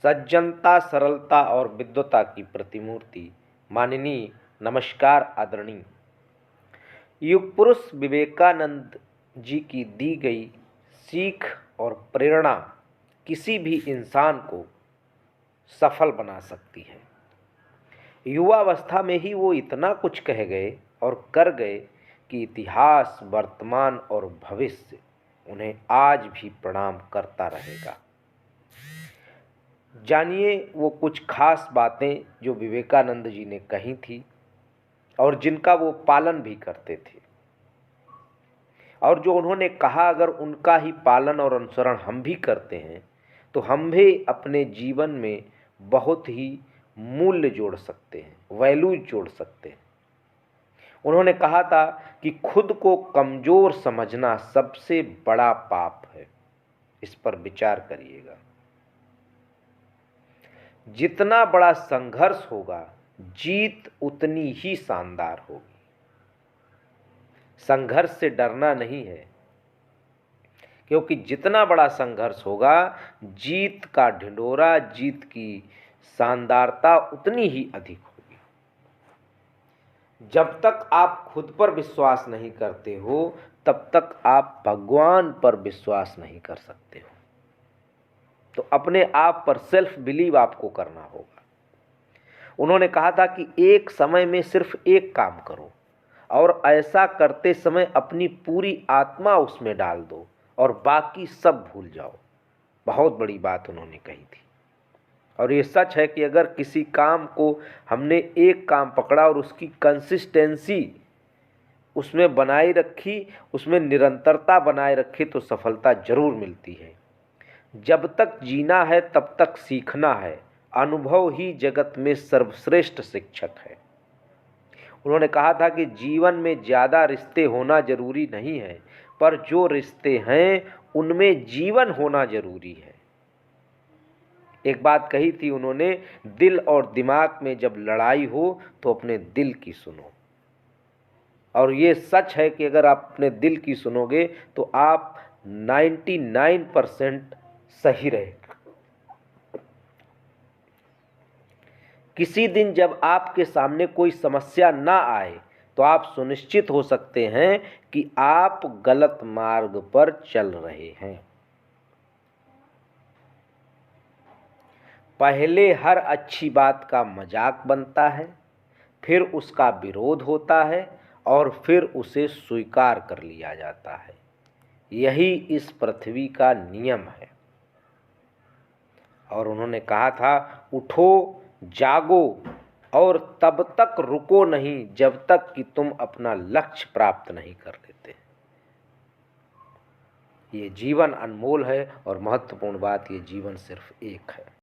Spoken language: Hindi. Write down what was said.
सज्जनता, सरलता और विद्वता की प्रतिमूर्ति माननीय, नमस्कार आदरणीय। युग पुरुष विवेकानंद जी की दी गई सीख और प्रेरणा किसी भी इंसान को सफल बना सकती है। युवावस्था में ही वो इतना कुछ कह गए और कर गए कि इतिहास, वर्तमान और भविष्य उन्हें आज भी प्रणाम करता रहेगा। जानिए वो कुछ खास बातें जो विवेकानंद जी ने कही थी और जिनका वो पालन भी करते थे, और जो उन्होंने कहा अगर उनका ही पालन और अनुसरण हम भी करते हैं तो हम भी अपने जीवन में बहुत ही मूल्य जोड़ सकते हैं, वैल्यूज जोड़ सकते हैं। उन्होंने कहा था कि खुद को कमज़ोर समझना सबसे बड़ा पाप है। इस पर विचार करिएगा। जितना बड़ा संघर्ष होगा, जीत उतनी ही शानदार होगी। संघर्ष से डरना नहीं है, क्योंकि जितना बड़ा संघर्ष होगा, जीत का ढिंढोरा, जीत की शानदारता उतनी ही अधिक होगी। जब तक आप खुद पर विश्वास नहीं करते हो, तब तक आप भगवान पर विश्वास नहीं कर सकते हो। तो अपने आप पर सेल्फ बिलीव आपको करना होगा। उन्होंने कहा था कि एक समय में सिर्फ एक काम करो और ऐसा करते समय अपनी पूरी आत्मा उसमें डाल दो और बाकी सब भूल जाओ। बहुत बड़ी बात उन्होंने कही थी और ये सच है कि अगर किसी काम को हमने एक काम पकड़ा और उसकी कंसिस्टेंसी उसमें बनाए रखी, उसमें निरंतरता बनाए रखी, तो सफलता जरूर मिलती है। जब तक जीना है तब तक सीखना है। अनुभव ही जगत में सर्वश्रेष्ठ शिक्षक है। उन्होंने कहा था कि जीवन में ज़्यादा रिश्ते होना जरूरी नहीं है, पर जो रिश्ते हैं उनमें जीवन होना जरूरी है। एक बात कही थी उन्होंने, दिल और दिमाग में जब लड़ाई हो तो अपने दिल की सुनो। और ये सच है कि अगर आप अपने दिल की सुनोगे तो आप 99% सही रहेगा। किसी दिन जब आपके सामने कोई समस्या ना आए तो आप सुनिश्चित हो सकते हैं कि आप गलत मार्ग पर चल रहे हैं। पहले हर अच्छी बात का मजाक बनता है, फिर उसका विरोध होता है और फिर उसे स्वीकार कर लिया जाता है। यही इस पृथ्वी का नियम है। और उन्होंने कहा था, उठो, जागो और तब तक रुको नहीं जब तक कि तुम अपना लक्ष्य प्राप्त नहीं कर लेते। ये जीवन अनमोल है और महत्वपूर्ण बात, ये जीवन सिर्फ एक है।